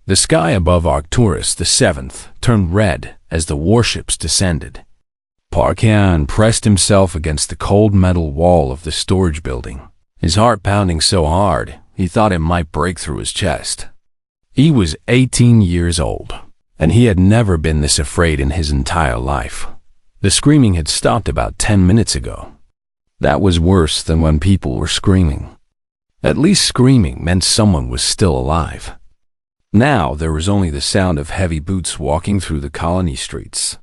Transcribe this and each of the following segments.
The sky above Arcturus the Seventh turned red as the warships descended. Parkan pressed himself against the cold metal wall of the storage building, his heart pounding so hard he thought it might break through his chest. He was 18 years old, and he had never been this afraid in his entire life. The screaming had stopped about 10 minutes ago. That was worse than when people were screaming. At least screaming meant someone was still alive. Now there was only the sound of heavy boots walking through the colony streets,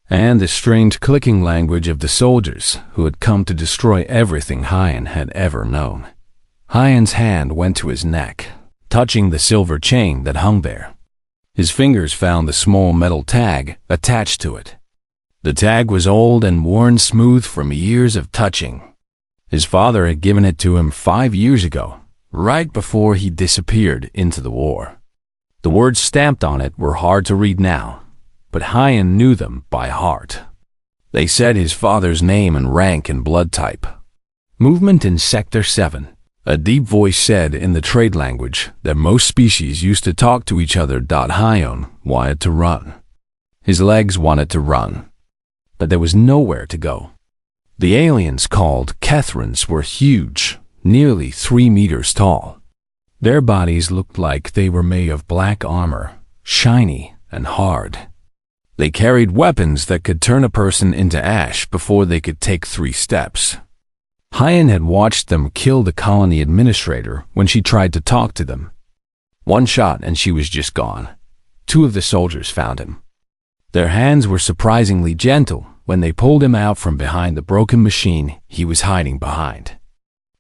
and the strange clicking language of the soldiers who had come to destroy everything Hyan had ever known. Hyan's hand went to his neck, touching the silver chain that hung there. His fingers found the small metal tag attached to it. The tag was old and worn smooth from years of touching. His father had given it to him 5 years ago, right before he disappeared into the war. The words stamped on it were hard to read now, but Hyan knew them by heart. They said his father's name and rank and blood type. Movement in Sector 7. A deep voice said in the trade language that most species used to talk to each other. Hyan wanted to run. His legs wanted to run, but there was nowhere to go. The aliens called Kethrans were huge, nearly 3 meters tall. Their bodies looked like they were made of black armor, shiny and hard. They carried weapons that could turn a person into ash before they could take 3 steps. Hyan had watched them kill the colony administrator when she tried to talk to them. 1 shot and she was just gone. 2 of the soldiers found him. Their hands were surprisingly gentle when they pulled him out from behind the broken machine he was hiding behind.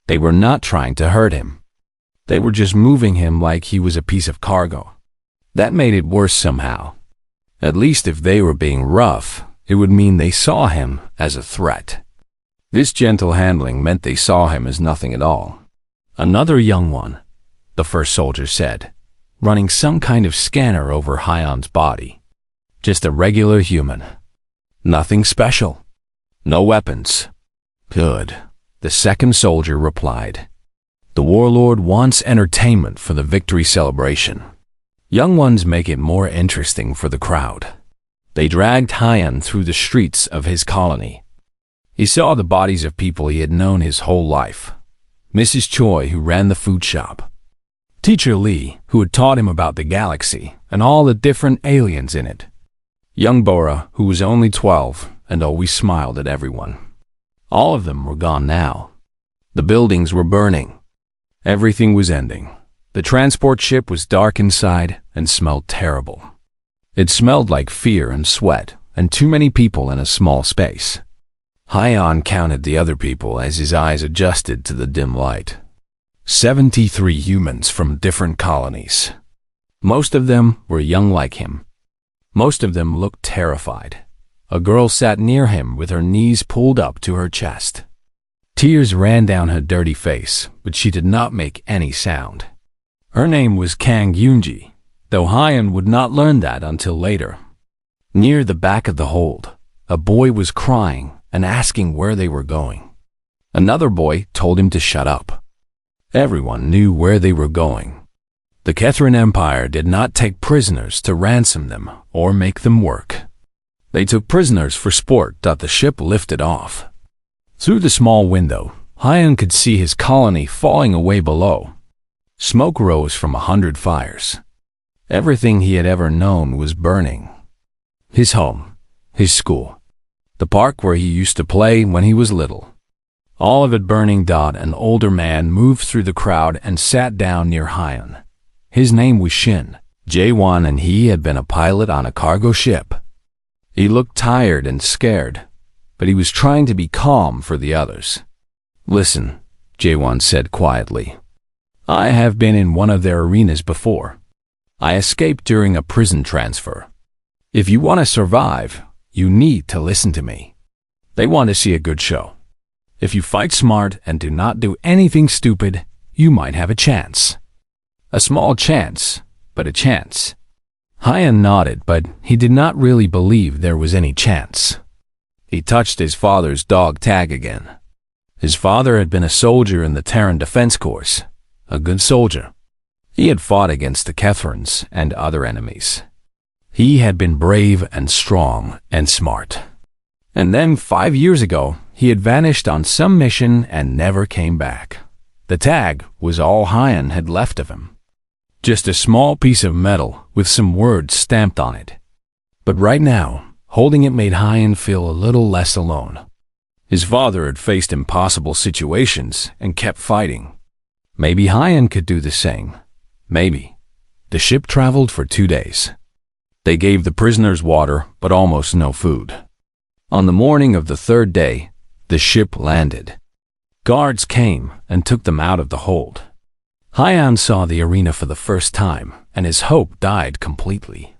They were not trying to hurt him. They were just moving him like he was a piece of cargo. That made it worse somehow. At least if they were being rough, it would mean they saw him as a threat. This gentle handling meant they saw him as nothing at all. Another young one, the first soldier said, running some kind of scanner over Hyan's body. Just a regular human. Nothing special. No weapons. Good, the second soldier replied. The warlord wants entertainment for the victory celebration. Young ones make it more interesting for the crowd. They dragged Hyan through the streets of his colony. He saw the bodies of people he had known his whole life. Mrs. Choi, who ran the food shop. Teacher Lee, who had taught him about the galaxy and all the different aliens in it. Young Bora, who was only 12 and always smiled at everyone. All of them were gone now. The buildings were burning. Everything was ending. The transport ship was dark inside and smelled terrible. It smelled like fear and sweat and too many people in a small space. Hyan counted the other people as his eyes adjusted to the dim light. 73 humans from different colonies. Most of them were young like him. Most of them looked terrified. A girl sat near him with her knees pulled up to her chest. Tears ran down her dirty face, but she did not make any sound. Her name was Kang Yoonji, though Hyan would not learn that until later. Near the back of the hold, a boy was crying and asking where they were going. Another boy told him to shut up. Everyone knew where they were going. The Kethran Empire did not take prisoners to ransom them or make them work. They took prisoners for sport. The ship lifted off. Through the small window, Hyan could see his colony falling away below. Smoke rose from 100 fires. Everything he had ever known was burning. His home, his school, the park where he used to play when he was little. All of it burning. An older man moved through the crowd and sat down near Hyan. His name was Shin Jae-won, and he had been a pilot on a cargo ship. He looked tired and scared, but he was trying to be calm for the others. Listen, Jae-won said quietly. I have been in one of their arenas before. I escaped during a prison transfer. If you want to survive, you need to listen to me. They want to see a good show. If you fight smart and do not do anything stupid, you might have a chance. A small chance, but a chance. Hyan nodded, but he did not really believe there was any chance. He touched his father's dog tag again. His father had been a soldier in the Terran Defense Corps, a good soldier. He had fought against the Kethrans and other enemies. He had been brave and strong and smart. And then 5 years ago, he had vanished on some mission and never came back. The tag was all Hyan had left of him. Just a small piece of metal with some words stamped on it. But right now, holding it made Hyan feel a little less alone. His father had faced impossible situations and kept fighting. Maybe Hyan could do the same. Maybe. The ship traveled for 2 days. They gave the prisoners water, but almost no food. On the morning of the third day, the ship landed. Guards came and took them out of the hold. Hyan saw the arena for the first time, and his hope died completely.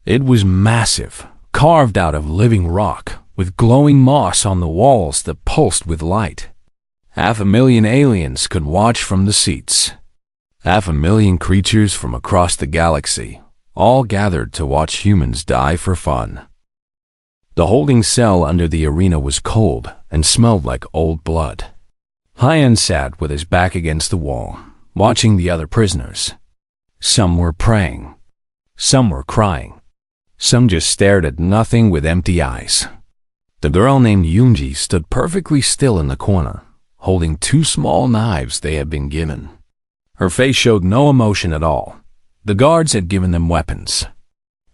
It was massive, carved out of living rock, with glowing moss on the walls that pulsed with light. 500,000 aliens could watch from the seats. 500,000 creatures from across the galaxy, all gathered to watch humans die for fun. The holding cell under the arena was cold and smelled like old blood. Hyan sat with his back against the wall, watching the other prisoners. Some were praying. Some were crying. Some just stared at nothing with empty eyes. The girl named Yoonji stood perfectly still in the corner, holding 2 small knives they had been given. Her face showed no emotion at all. The guards had given them weapons.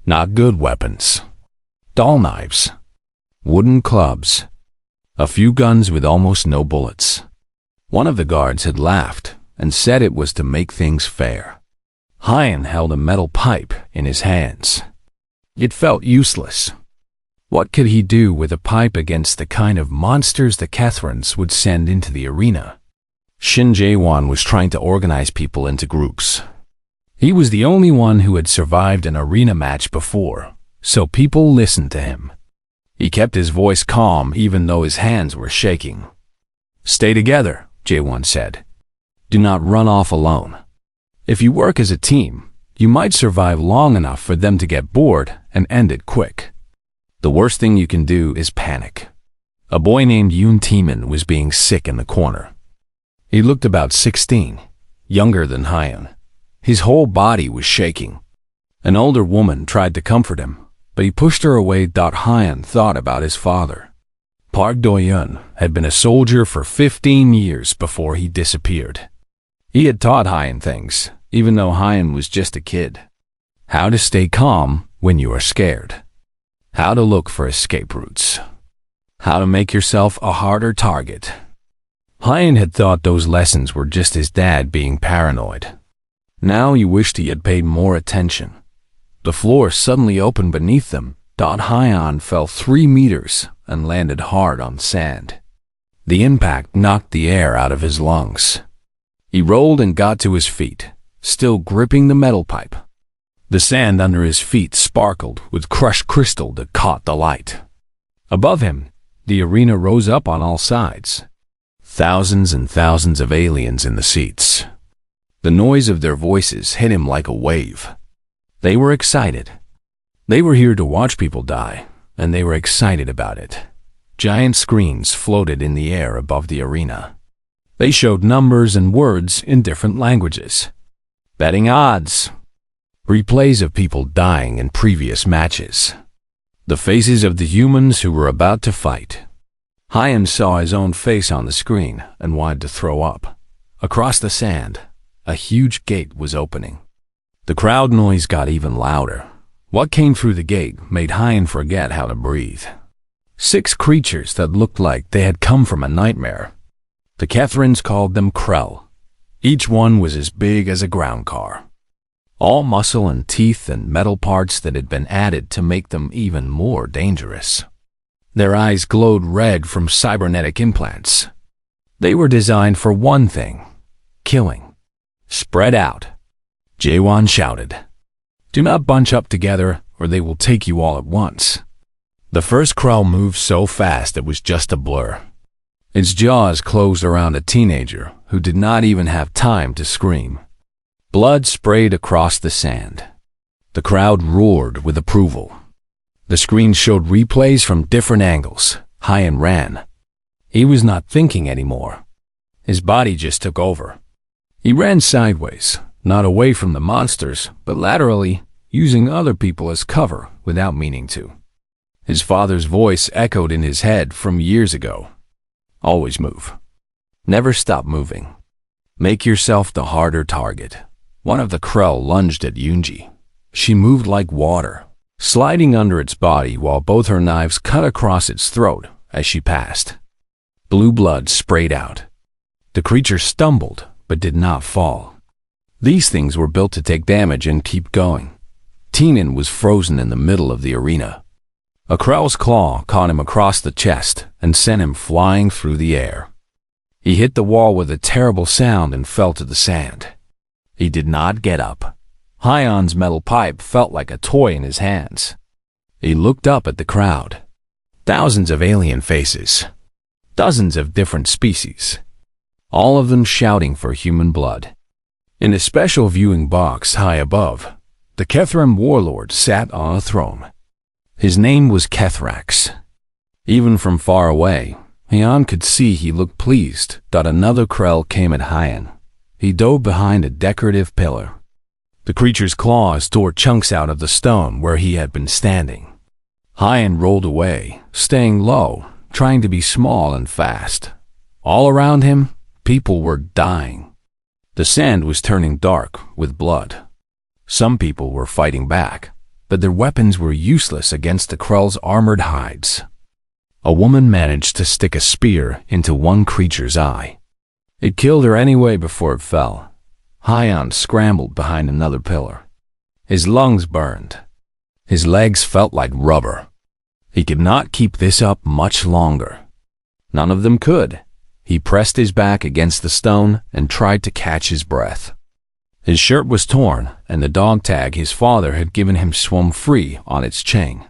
Not good weapons. Dull knives. Wooden clubs. A few guns with almost no bullets. One of the guards had laughed and said it was to make things fair. Hyan held a metal pipe in his hands. It felt useless. What could he do with a pipe against the kind of monsters the Kethrans would send into the arena? Shin Jae-won was trying to organize people into groups. He was the only one who had survived an arena match before, so people listened to him. He kept his voice calm even though his hands were shaking. "Stay together," Jae-won said. "Do not run off alone. If you work as a team, you might survive long enough for them to get bored and end it quick. The worst thing you can do is panic." A boy named Yoon Taemin was being sick in the corner. He looked about 16, younger than Hyan. His whole body was shaking. An older woman tried to comfort him, but he pushed her away. Hyan thought about his father. Park Do-yeon had been a soldier for 15 years before he disappeared. He had taught Hyan things, even though Hyan was just a kid. How to stay calm when you are scared. How to look for escape routes. How to make yourself a harder target. Hyan had thought those lessons were just his dad being paranoid. Now he wished he had paid more attention. The floor suddenly opened beneath them. Hyan fell 3 meters and landed hard on sand. The impact knocked the air out of his lungs. He rolled and got to his feet, still gripping the metal pipe. The sand under his feet sparkled with crushed crystal that caught the light. Above him, the arena rose up on all sides. Thousands and thousands of aliens in the seats. The noise of their voices hit him like a wave. They were excited. They were here to watch people die, and they were excited about it. Giant screens floated in the air above the arena. They showed numbers and words in different languages. Betting odds. Replays of people dying in previous matches. The faces of the humans who were about to fight. Hyan saw his own face on the screen and wanted to throw up. Across the sand, a huge gate was opening. The crowd noise got even louder. What came through the gate made Hyan forget how to breathe. 6 creatures that looked like they had come from a nightmare. The Kethrans called them Krell. Each one was as big as a ground car. All muscle and teeth and metal parts that had been added to make them even more dangerous. Their eyes glowed red from cybernetic implants. They were designed for one thing: killing. "Spread out," Jae-won shouted. "Do not bunch up together or they will take you all at once." The first Krell moved so fast it was just a blur. Its jaws closed around a teenager who did not even have time to scream. Blood sprayed across the sand. The crowd roared with approval. The screen showed replays from different angles. Hyan ran. He was not thinking anymore. His body just took over. He ran sideways, not away from the monsters, but laterally, using other people as cover without meaning to. His father's voice echoed in his head from years ago. Always move. Never stop moving. Make yourself the harder target. One of the Krell lunged at Yunji. She moved like water, sliding under its body while both her knives cut across its throat as she passed. Blue blood sprayed out. The creature stumbled, but did not fall. These things were built to take damage and keep going. Teenan was frozen in the middle of the arena. A Krell's claw caught him across the chest and sent him flying through the air. He hit the wall with a terrible sound and fell to the sand. He did not get up. Hyon's metal pipe felt like a toy in his hands. He looked up at the crowd. Thousands of alien faces. Dozens of different species. All of them shouting for human blood. In a special viewing box high above, the Kethram warlord sat on a throne. His name was Kethrax. Even from far away, Hyon could see he looked pleased that another Krell came at Hyon. He dove behind a decorative pillar. The creature's claws tore chunks out of the stone where he had been standing. Hyon rolled away, staying low, trying to be small and fast. All around him, people were dying. The sand was turning dark with blood. Some people were fighting back, but their weapons were useless against the Krell's armored hides. A woman managed to stick a spear into one creature's eye. It killed her anyway before it fell. Hyon scrambled behind another pillar. His lungs burned. His legs felt like rubber. He could not keep this up much longer. None of them could. He pressed his back against the stone and tried to catch his breath. His shirt was torn, and the dog tag his father had given him swung free on its chain.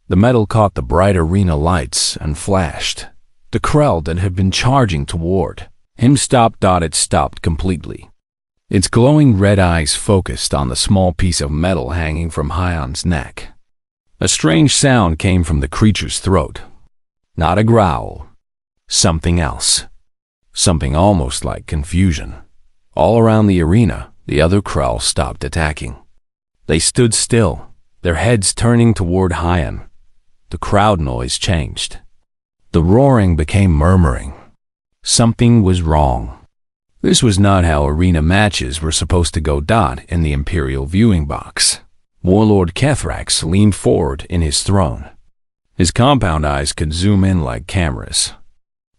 The metal caught the bright arena lights and flashed. The Krell that had been charging toward him stopped. It stopped completely. Its glowing red eyes focused on the small piece of metal hanging from Hyon's neck. A strange sound came from the creature's throat. Not a growl. Something else. Something almost like confusion. All around the arena, the other Krell stopped attacking. They stood still, their heads turning toward Hyon. The crowd noise changed. The roaring became murmuring. Something was wrong. This was not how arena matches were supposed to go. In the Imperial viewing box, Warlord Kethrax leaned forward in his throne. His compound eyes could zoom in like cameras.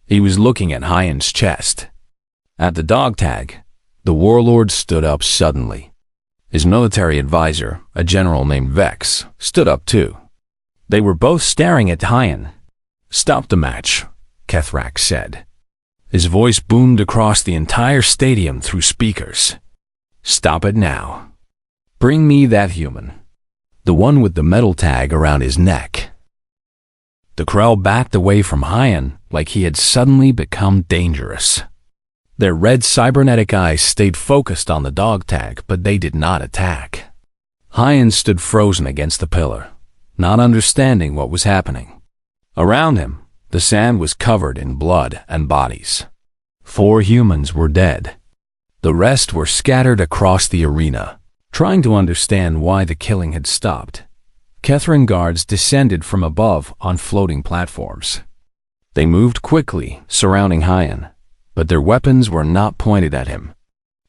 He was looking at Hyon's chest. At the dog tag, the warlord stood up suddenly. His military advisor, a general named Vex, stood up too. They were both staring at Hyon. "Stop the match," Kethrax said. His voice boomed across the entire stadium through speakers. "Stop it now. Bring me that human. The one with the metal tag around his neck." The Krell backed away from Hyon like he had suddenly become dangerous. Their red cybernetic eyes stayed focused on the dog tag, but they did not attack. Hyon stood frozen against the pillar, not understanding what was happening. Around him, the sand was covered in blood and bodies. 4 humans were dead. The rest were scattered across the arena, trying to understand why the killing had stopped. Kethran guards descended from above on floating platforms. They moved quickly, surrounding Hyon, but their weapons were not pointed at him.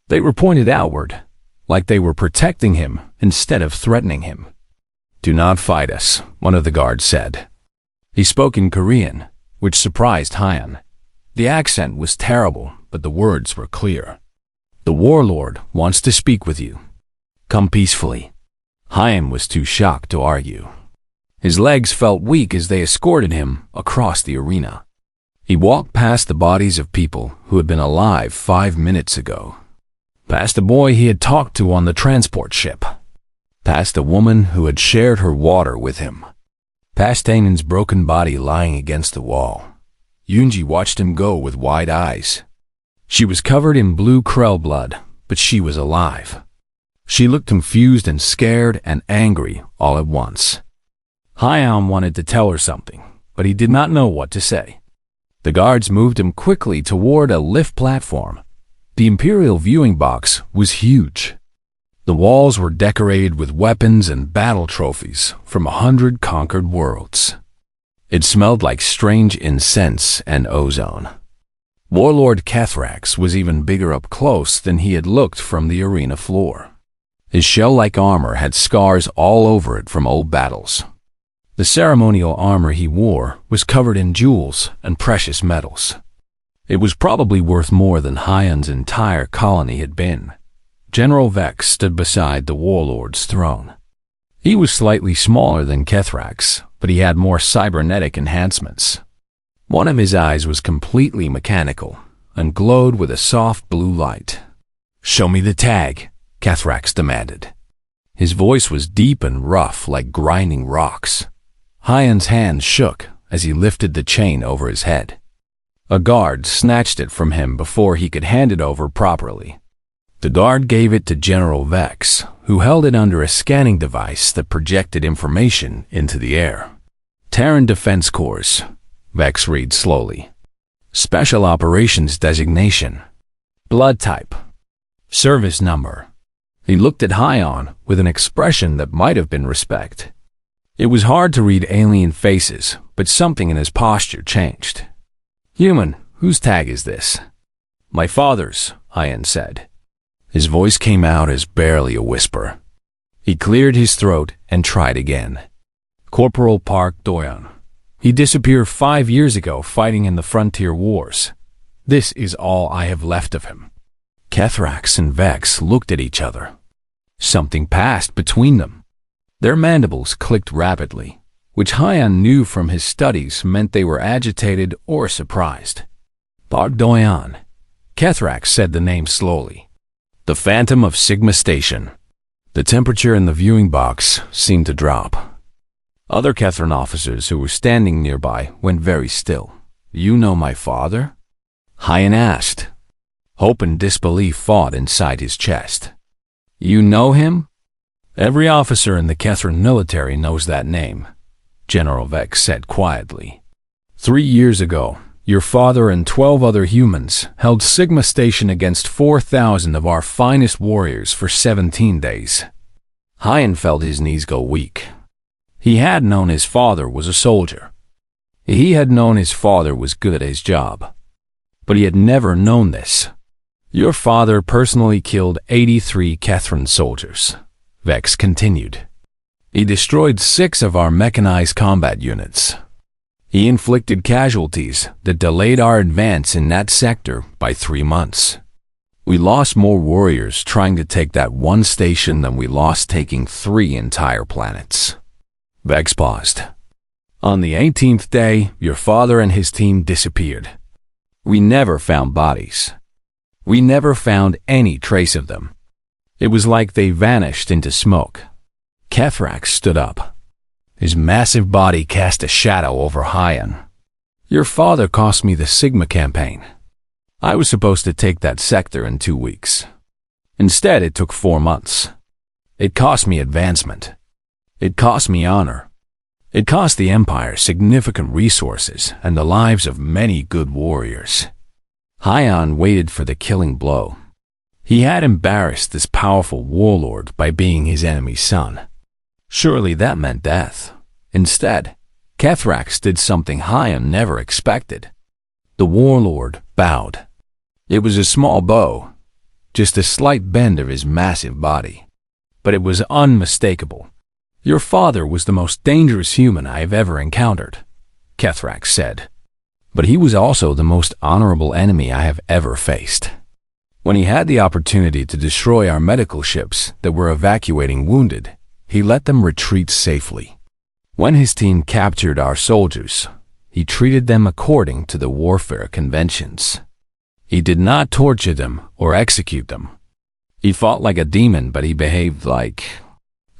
They were pointed outward, like they were protecting him instead of threatening him. "Do not fight us," one of the guards said. He spoke in Korean, which surprised Hyon. The accent was terrible, but the words were clear. "The warlord wants to speak with you. Come peacefully." Hyon was too shocked to argue. His legs felt weak as they escorted him across the arena. He walked past the bodies of people who had been alive 5 minutes ago. Past a boy he had talked to on the transport ship. Past a woman who had shared her water with him. Past Tanen's broken body lying against the wall. Yunji watched him go with wide eyes. She was covered in blue Krell blood, but she was alive. She looked confused and scared and angry all at once. Hyon wanted to tell her something, but he did not know what to say. The guards moved him quickly toward a lift platform. The Imperial viewing box was huge. The walls were decorated with weapons and battle trophies from 100 conquered worlds. It smelled like strange incense and ozone. Warlord Kethrax was even bigger up close than he had looked from the arena floor. His shell-like armor had scars all over it from old battles. The ceremonial armor he wore was covered in jewels and precious metals. It was probably worth more than Hyon's entire colony had been. General Vex stood beside the warlord's throne. He was slightly smaller than Kethrax, but he had more cybernetic enhancements. One of his eyes was completely mechanical and glowed with a soft blue light. "Show me the tag," Kethrax demanded. His voice was deep and rough like grinding rocks. Hyon's hand shook as he lifted the chain over his head. A guard snatched it from him before he could hand it over properly. The guard gave it to General Vex, who held it under a scanning device that projected information into the air. "Terran Defense Corps," Vex read slowly. "Special Operations Designation. Blood type. Service number." He looked at Hyon with an expression that might have been respect. It was hard to read alien faces, but something in his posture changed. "Human, whose tag is this?" "My father's," Hyon said. His voice came out as barely a whisper. He cleared his throat and tried again. "Corporal Park Doyon. He disappeared 5 years ago fighting in the frontier wars. This is all I have left of him." Kethrax and Vex looked at each other. Something passed between them. Their mandibles clicked rapidly, which Hyon knew from his studies meant they were agitated or surprised. "Park Doyon." Kethrax said the name slowly. "The Phantom of Sigma Station." The temperature in the viewing box seemed to drop. Other Kethran officers who were standing nearby went very still. "You know my father?" Hyon asked. Hope and disbelief fought inside his chest. "You know him?" "Every officer in the Kethran military knows that name," General Vex said quietly. 3 years ago, your father and 12 other humans held Sigma Station against 4,000 of our finest warriors for 17 days. Hyon felt his knees go weak. He had known his father was a soldier. He had known his father was good at his job. But he had never known this. "Your father personally killed 83 Kethran soldiers," Vex continued. "He destroyed 6 of our mechanized combat units. He inflicted casualties that delayed our advance in that sector by 3 months. We lost more warriors trying to take that one station than we lost taking 3 entire planets." Vex paused. "On the 18th day, your father and his team disappeared. We never found bodies. We never found any trace of them. It was like they vanished into smoke." Kethrax stood up. His massive body cast a shadow over Hyon. "Your father cost me the Sigma campaign. I was supposed to take that sector in 2 weeks. Instead, it took 4 months. It cost me advancement. It cost me honor. It cost the Empire significant resources and the lives of many good warriors." Hyon waited for the killing blow. He had embarrassed this powerful warlord by being his enemy's son. Surely that meant death. Instead, Kethrax did something Hyon never expected. The warlord bowed. It was a small bow, just a slight bend of his massive body. But it was unmistakable. "Your father was the most dangerous human I have ever encountered," Kethrax said. "But he was also the most honorable enemy I have ever faced. When he had the opportunity to destroy our medical ships that were evacuating wounded, he let them retreat safely. When his team captured our soldiers, he treated them according to the warfare conventions. He did not torture them or execute them. He fought like a demon, but he behaved like..."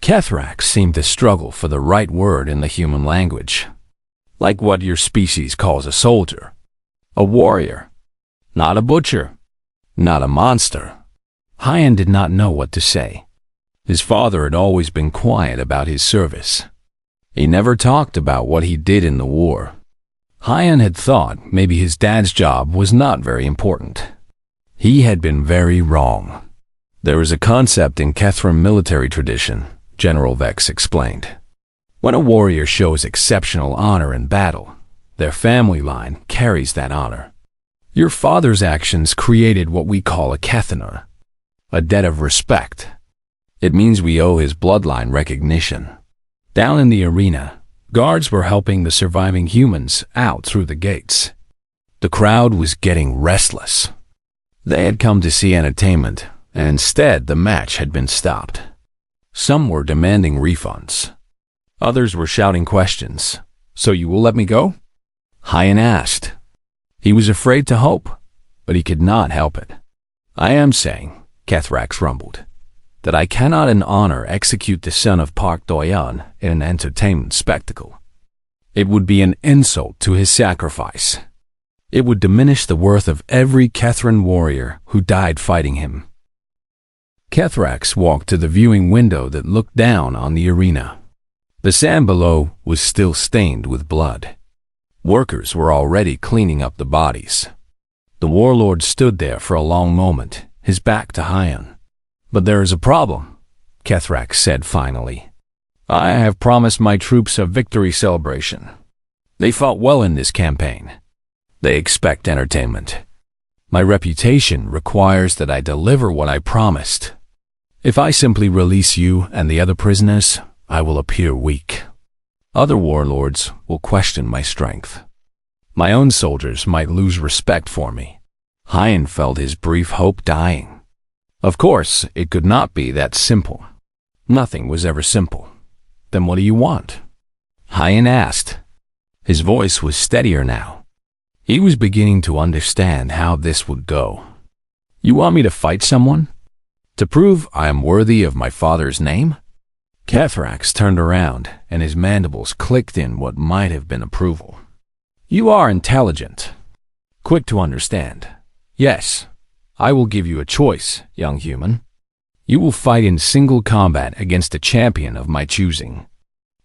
Kethrax seemed to struggle for the right word in the human language. "Like what your species calls a soldier. A warrior. Not a butcher. Not a monster." Hyon did not know what to say. His father had always been quiet about his service. He never talked about what he did in the war. Hyon had thought maybe his dad's job was not very important. He had been very wrong. There is a concept in Kethran military tradition, General Vex explained. When a warrior shows exceptional honor in battle, their family line carries that honor. Your father's actions created what we call a Kethanar, a debt of respect. It means we owe his bloodline recognition. Down in the arena, guards were helping the surviving humans out through the gates. The crowd was getting restless. They had come to see entertainment, and instead the match had been stopped. Some were demanding refunds. Others were shouting questions. "So you will let me go?" Hyan asked. He was afraid to hope, but he could not help it. "I am saying," Kethrax rumbled, "that I cannot in honor execute the son of Park Doyan in an entertainment spectacle. It would be an insult to his sacrifice. It would diminish the worth of every Kethran warrior who died fighting him." Kethrax walked to the viewing window that looked down on the arena. The sand below was still stained with blood. Workers were already cleaning up the bodies. The warlord stood there for a long moment, his back to Hyan. "But there is a problem," Kethrax said finally. "I have promised my troops a victory celebration. They fought well in this campaign. They expect entertainment. My reputation requires that I deliver what I promised. If I simply release you and the other prisoners, I will appear weak. Other warlords will question my strength. My own soldiers might lose respect for me." Hyan felt his brief hope dying. Of course, it could not be that simple. Nothing was ever simple. "Then what do you want?" Hyan asked. His voice was steadier now. He was beginning to understand how this would go. "You want me to fight someone? To prove I am worthy of my father's name?" Kethrax turned around, and his mandibles clicked in what might have been approval. "You are intelligent, quick to understand. Yes, I will give you a choice, young human. You will fight in single combat against a champion of my choosing.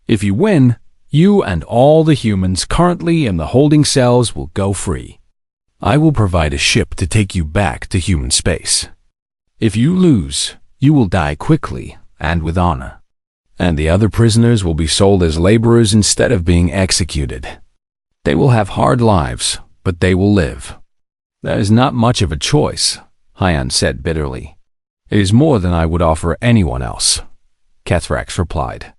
If you win, you and all the humans currently in the holding cells will go free. I will provide a ship to take you back to human space. If you lose, you will die quickly and with honor, and the other prisoners will be sold as laborers instead of being executed. They will have hard lives, but they will live." "That is not much of a choice," Hyan said bitterly. "It is more than I would offer anyone else," Kethrax replied.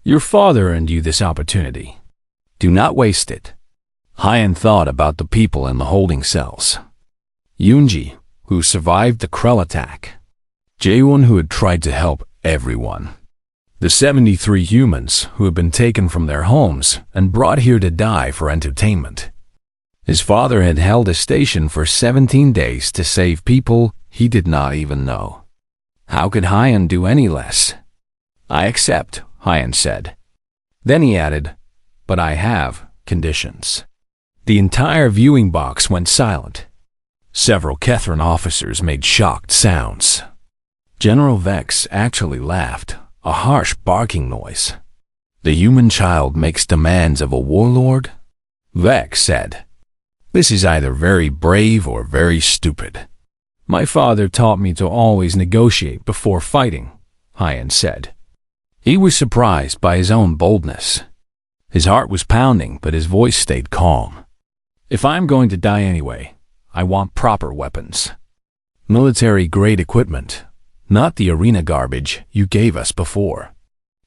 "Your father earned you this opportunity. Do not waste it." Hyan thought about the people in the holding cells. Yunji, who survived the Krell attack. Jaewon, who had tried to help everyone. The 73 humans who had been taken from their homes and brought here to die for entertainment. His father had held a station for 17 days to save people he did not even know. How could Hyan do any less? "I accept," Hyan said. Then he added, "But I have conditions." The entire viewing box went silent. Several Kethran officers made shocked sounds. General Vex actually laughed, a harsh barking noise. "The human child makes demands of a warlord?" Vex said. "This is either very brave or very stupid." "My father taught me to always negotiate before fighting," Hyan said. He was surprised by his own boldness. His heart was pounding, but his voice stayed calm. "If I'm going to die anyway, I want proper weapons. Military-grade equipment, not the arena garbage you gave us before.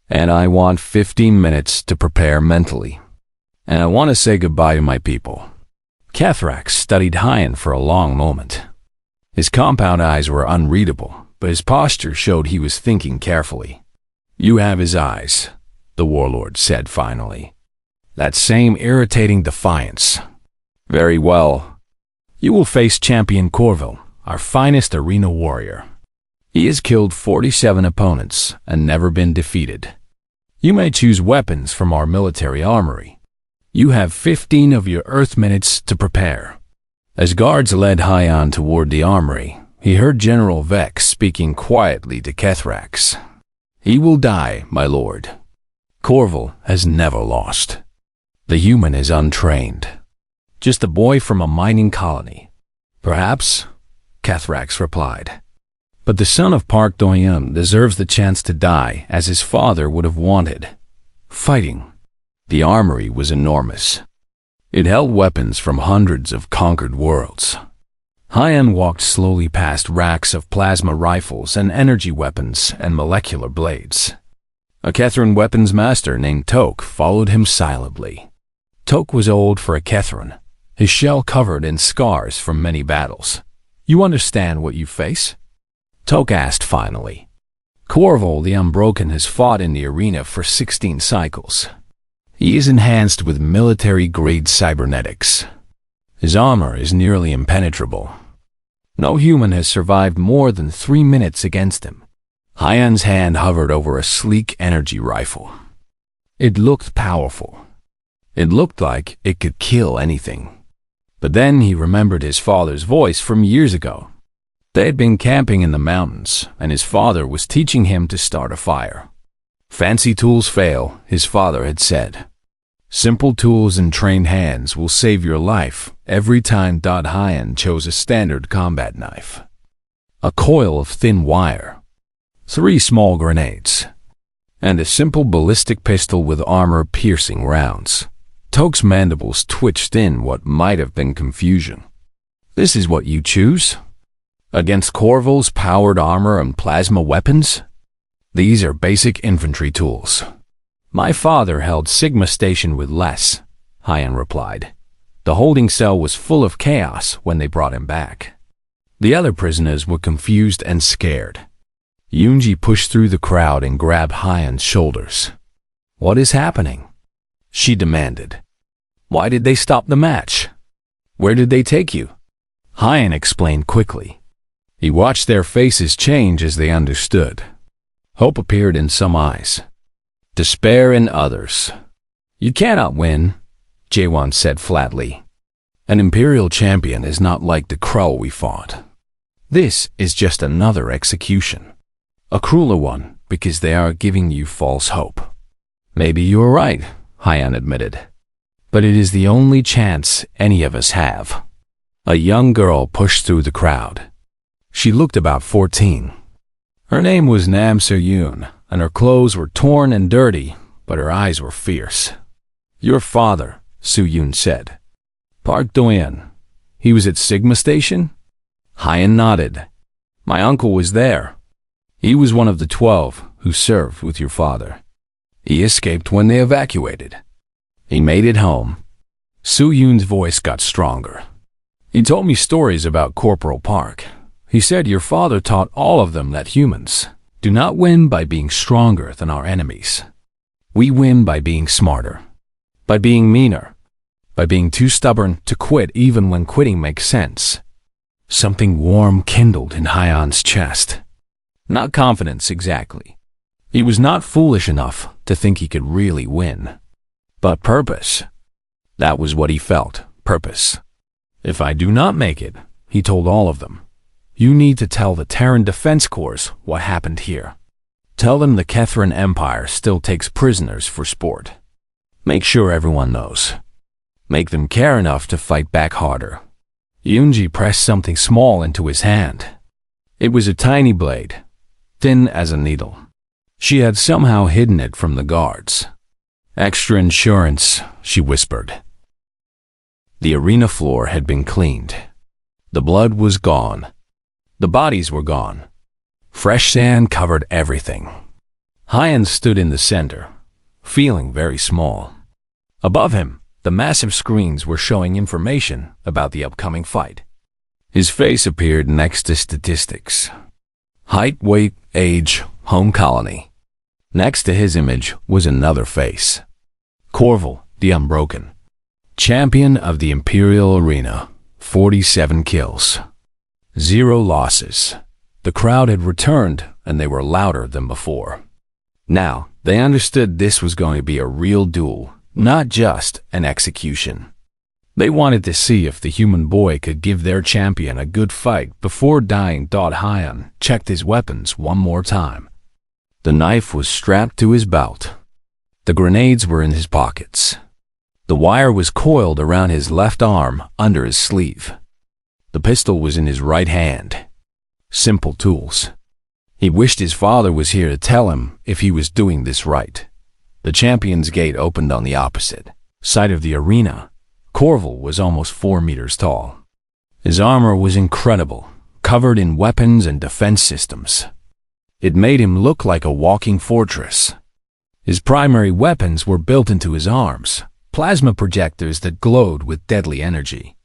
And I want 15 minutes to prepare mentally. And I want to say goodbye to my people." Kethrax studied Hyan for a long moment. His compound eyes were unreadable, but his posture showed he was thinking carefully. "You have his eyes," the warlord said finally. "That same irritating defiance. Very well. You will face Champion Corville, our finest arena warrior. He has killed 47 opponents and never been defeated. You may choose weapons from our military armory. You have 15 of your Earth minutes to prepare." As guards led Hyan toward the armory, he heard General Vex speaking quietly to Kethrax. "He will die, my lord. Corville has never lost. The human is untrained. Just a boy from a mining colony." "Perhaps," Kethrax replied. But the son of Park Do-yeon deserves the chance to die as his father would have wanted. Fighting. The armory was enormous. It held weapons from hundreds of conquered worlds. Hyan walked slowly past racks of plasma rifles and energy weapons and molecular blades. A Kethran weapons master named Tok followed him silently. Tok was old for a Kethran, his shell covered in scars from many battles. "You understand what you face?" Tok asked finally. Corval the Unbroken has fought in the arena for 16 cycles. He is enhanced with military-grade cybernetics. His armor is nearly impenetrable. No human has survived more than 3 minutes against him. Hyan's hand hovered over a sleek energy rifle. It looked powerful. It looked like it could kill anything. But then he remembered his father's voice from years ago. They had been camping in the mountains, and his father was teaching him to start a fire. "Fancy tools fail," his father had said. "Simple tools and trained hands will save your life." Every time Hyan chose a standard combat knife, a coil of thin wire, 3 small grenades, and a simple ballistic pistol with armor-piercing rounds. Tok's mandibles twitched in what might have been confusion. "This is what you choose? Against Corval's powered armor and plasma weapons? These are basic infantry tools." "My father held Sigma Station with less," Hyan replied. "The holding cell was full of chaos when they brought him back." The other prisoners were confused and scared. Yoonji pushed through the crowd and grabbed Hyan's shoulders. "What is happening?" she demanded. "Why did they stop the match? Where did they take you?" Hyan explained quickly. He watched their faces change as they understood. Hope appeared in some eyes, despair in others. "You cannot win," Jaewon said flatly. "An Imperial champion is not like the Krull we fought. This is just another execution. A crueler one, because they are giving you false hope." "Maybe you are right," Hyan admitted. "But it is the only chance any of us have." A young girl pushed through the crowd. She looked about 14. Her name was Nam So-yoon, and her clothes were torn and dirty, but her eyes were fierce. "Your father," So-yoon said. "Park Do-yeon. He was at Sigma Station?" Hyan nodded. "My uncle was there. He was one of the 12 who served with your father. He escaped when they evacuated. He made it home." So-yoon's voice got stronger. "He told me stories about Corporal Park. He said your father taught all of them that humans do not win by being stronger than our enemies. We win by being smarter, by being meaner, by being too stubborn to quit even when quitting makes sense." Something warm kindled in Hyan's chest. Not confidence exactly. He was not foolish enough to think he could really win. But purpose. That was what he felt, purpose. "If I do not make it," he told all of them, "you need to tell the Terran Defense Corps what happened here. Tell them the Kethran Empire still takes prisoners for sport. Make sure everyone knows. Make them care enough to fight back harder." Yoonji pressed something small into his hand. It was a tiny blade, thin as a needle. She had somehow hidden it from the guards. "Extra insurance," she whispered. The arena floor had been cleaned. The blood was gone. The bodies were gone. Fresh sand covered everything. Hyan stood in the center, feeling very small. Above him, the massive screens were showing information about the upcoming fight. His face appeared next to statistics. Height, weight, age, home colony. Next to his image was another face. Corval, the Unbroken. Champion of the Imperial Arena. 47 kills. 0 losses. The crowd had returned, and they were louder than before. Now, they understood this was going to be a real duel, not just an execution. They wanted to see if the human boy could give their champion a good fight before dying. Hyan checked his weapons one more time. The knife was strapped to his belt. The grenades were in his pockets. The wire was coiled around his left arm under his sleeve. The pistol was in his right hand. Simple tools, He wished his father was here to tell him if he was doing this right. The champion's gate opened on the opposite side of the arena. Corval was almost 4 meters tall. His armor was incredible, covered in weapons and defense systems. It made him look like a walking fortress. His primary weapons were built into his arms, plasma projectors that glowed with deadly energy.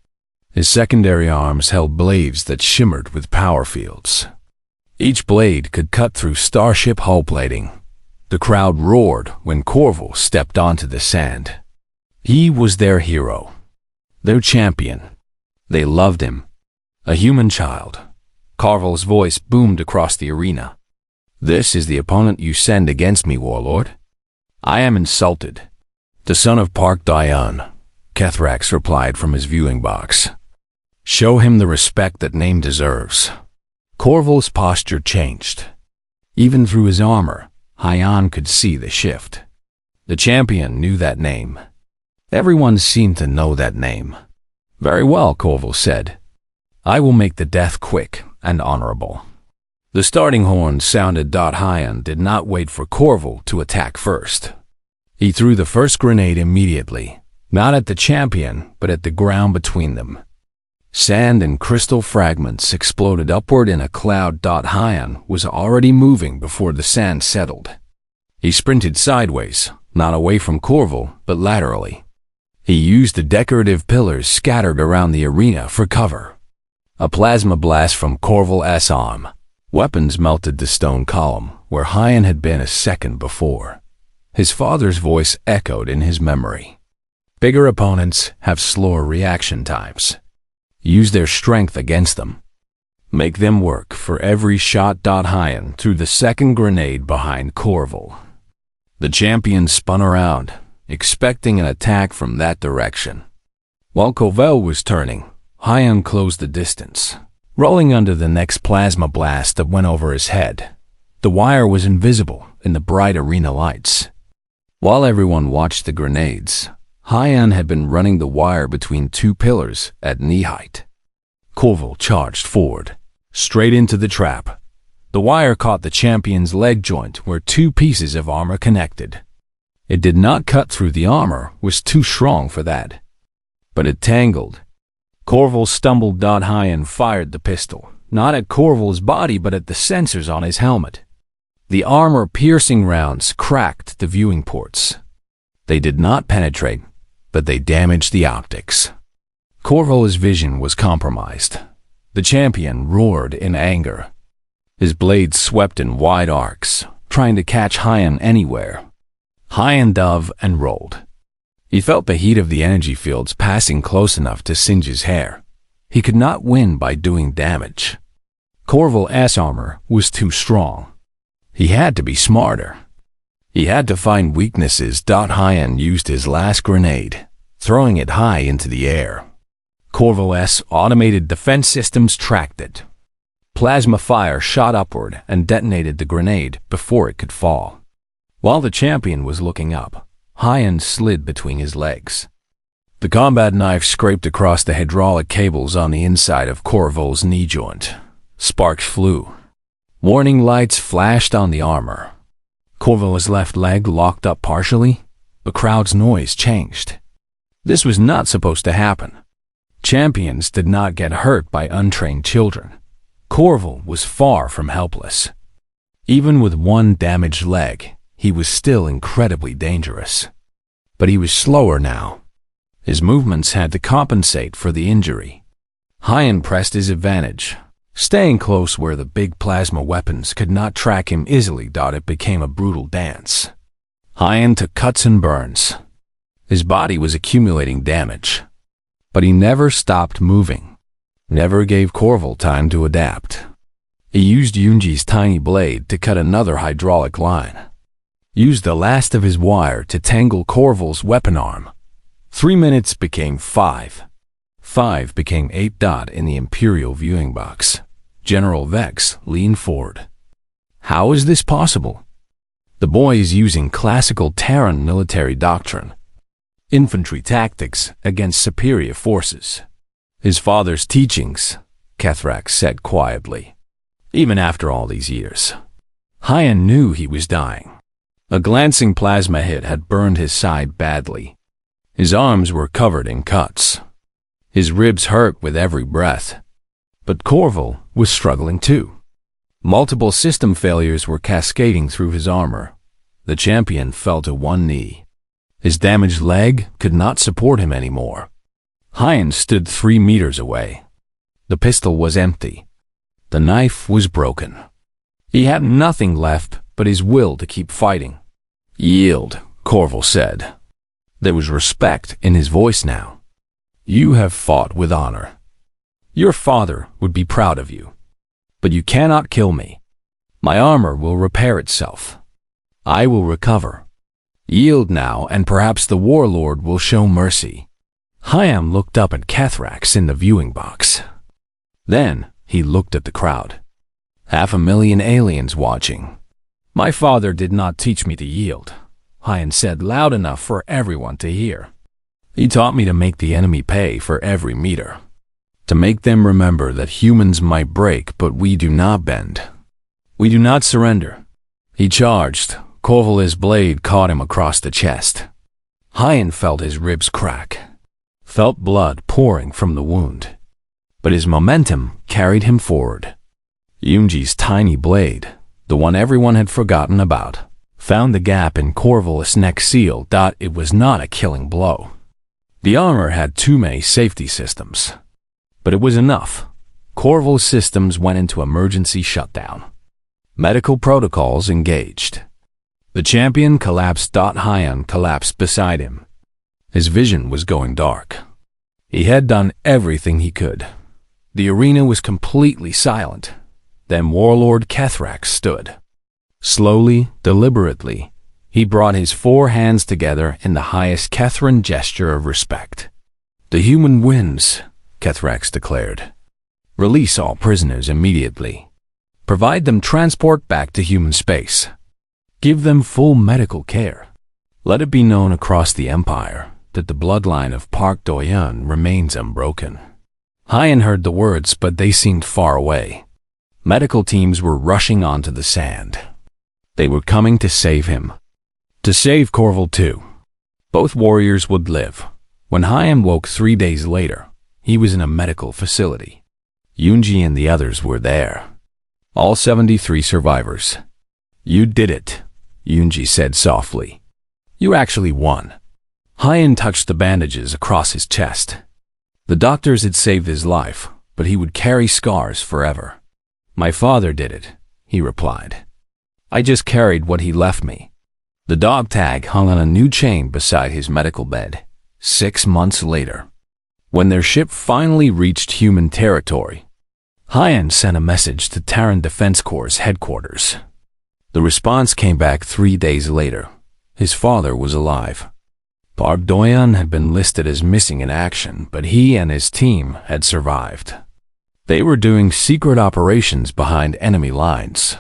His secondary arms held blades that shimmered with power fields. Each blade could cut through starship hull plating. The crowd roared when Corval stepped onto the sand. He was their hero, their champion. They loved him. A human child. Corval's voice boomed across the arena. "This is the opponent you send against me, warlord. I am insulted." "The son of Park Dion," Kethrax replied from his viewing box. "Show him the respect that name deserves." Corval's posture changed. Even through his armor, Hyan could see the shift. The champion knew that name. Everyone seemed to know that name. "Very well," Corval said. "I will make the death quick and honorable." The starting horn sounded. Hyan did not wait for Corval to attack first. He threw the first grenade immediately, not at the champion, but at the ground between them. Sand and crystal fragments exploded upward in a cloud. Hyan was already moving before the sand settled. He sprinted sideways, not away from Corval, but laterally. He used the decorative pillars scattered around the arena for cover. A plasma blast from Corval's arm. Weapons melted the stone column, where Hyan had been a second before. His father's voice echoed in his memory. "Bigger opponents have slower reaction times. Use their strength against them. Make them work for every shot." Hyan threw the second grenade behind Corval. The champion spun around, expecting an attack from that direction. While Corval was turning, Hyan closed the distance, rolling under the next plasma blast that went over his head. The wire was invisible in the bright arena lights. While everyone watched the grenades, Hyan had been running the wire between two pillars at knee height. Corval charged forward, straight into the trap. The wire caught the champion's leg joint where two pieces of armor connected. It did not cut through. The armor was too strong for that. But it tangled. Corval stumbled. Hyan fired the pistol, not at Corval's body but at the sensors on his helmet. The armor-piercing rounds cracked the viewing ports. They did not penetrate, but they damaged the optics. Corval's vision was compromised. The champion roared in anger. His blades swept in wide arcs, trying to catch Hyan anywhere. Hyan dove and rolled. He felt the heat of the energy fields passing close enough to singe his hair. He could not win by doing damage. Corval's armor was too strong. He had to be smarter. He had to find weaknesses. Hyan used his last grenade, throwing it high into the air. Corval's automated defense systems tracked it. Plasma fire shot upward and detonated the grenade before it could fall. While the champion was looking up, Hyan slid between his legs. The combat knife scraped across the hydraulic cables on the inside of Corval's knee joint. Sparks flew. Warning lights flashed on the armor. Corval's left leg locked up partially. The crowd's noise changed. This was not supposed to happen. Champions did not get hurt by untrained children. Corval was far from helpless. Even with one damaged leg, he was still incredibly dangerous. But he was slower now. His movements had to compensate for the injury. Hyan pressed his advantage, staying close where the big plasma weapons could not track him easily. It became a brutal dance. Hyan took cuts and burns. His body was accumulating damage. But he never stopped moving, never gave Corval time to adapt. He used Yunji's tiny blade to cut another hydraulic line, used the last of his wire to tangle Corval's weapon arm. 3 minutes became 5. 5 became 8. In the Imperial viewing box, General Vex leaned forward. How is this possible? The boy is using classical Terran military doctrine. Infantry tactics against superior forces. His father's teachings, Kethrax said quietly. Even after all these years, Hyan knew he was dying. A glancing plasma hit had burned his side badly. His arms were covered in cuts. His ribs hurt with every breath. But Corval was struggling too. Multiple system failures were cascading through his armor. The champion fell to one knee. His damaged leg could not support him anymore. Hyan stood 3 meters away. The pistol was empty. The knife was broken. He had nothing left but his will to keep fighting. "Yield," Corval said. There was respect in his voice now. "You have fought with honor. Your father would be proud of you. But you cannot kill me. My armor will repair itself. I will recover. Yield now, and perhaps the warlord will show mercy." Hyan looked up at Cathrax in the viewing box. Then he looked at the crowd. 500,000 aliens watching. "My father did not teach me to yield," Hyan said loud enough for everyone to hear. "He taught me to make the enemy pay for every meter. To make them remember that humans might break, but we do not bend. We do not surrender." He charged. Corval's blade caught him across the chest. Hyan felt his ribs crack, felt blood pouring from the wound. But his momentum carried him forward. Yunji's tiny blade, the one everyone had forgotten about, found the gap in Corval's neck seal. It was not a killing blow. The armor had too many safety systems. But it was enough. Corval's systems went into emergency shutdown. Medical protocols engaged. The champion collapsed. Hyan collapsed beside him. His vision was going dark. He had done everything he could. The arena was completely silent. Then Warlord Cathrax stood. Slowly, deliberately, he brought his 4 hands together in the highest Catherine gesture of respect. "The human wins," Cathrax declared. "Release all prisoners immediately. Provide them transport back to human space. Give them full medical care. Let it be known across the Empire that the bloodline of Park Do-yeon remains unbroken." Hyan heard the words, but they seemed far away. Medical teams were rushing onto the sand. They were coming to save him. To save Corval too. Both warriors would live. When Hyan woke 3 days later, he was in a medical facility. Yunji and the others were there. All 73 survivors. "You did it," Yunji said softly. "You actually won." Hyan touched the bandages across his chest. The doctors had saved his life, but he would carry scars forever. "My father did it," he replied. "I just carried what he left me." The dog tag hung on a new chain beside his medical bed. 6 months later, when their ship finally reached human territory, Hyan sent a message to Terran Defense Corps headquarters. The response came back 3 days later. His father was alive. Park Do-yeon had been listed as missing in action, but he and his team had survived. They were doing secret operations behind enemy lines.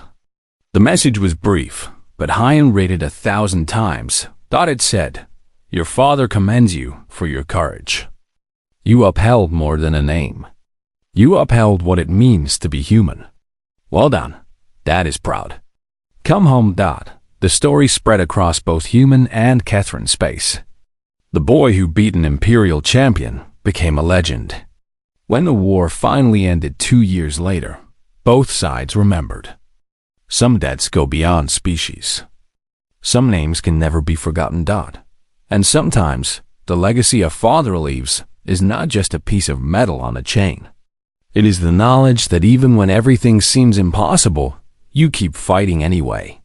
The message was brief, but Hyan read it 1,000 times. It said, "Your father commends you for your courage. You upheld more than a name. You upheld what it means to be human. Well done. Dad is proud. Come home." The story spread across both human and Catherine space. The boy who beat an Imperial champion became a legend. When the war finally ended 2 years later, both sides remembered. Some debts go beyond species. Some names can never be forgotten. And sometimes, the legacy a father leaves is not just a piece of metal on a chain. It is the knowledge that even when everything seems impossible, you keep fighting anyway.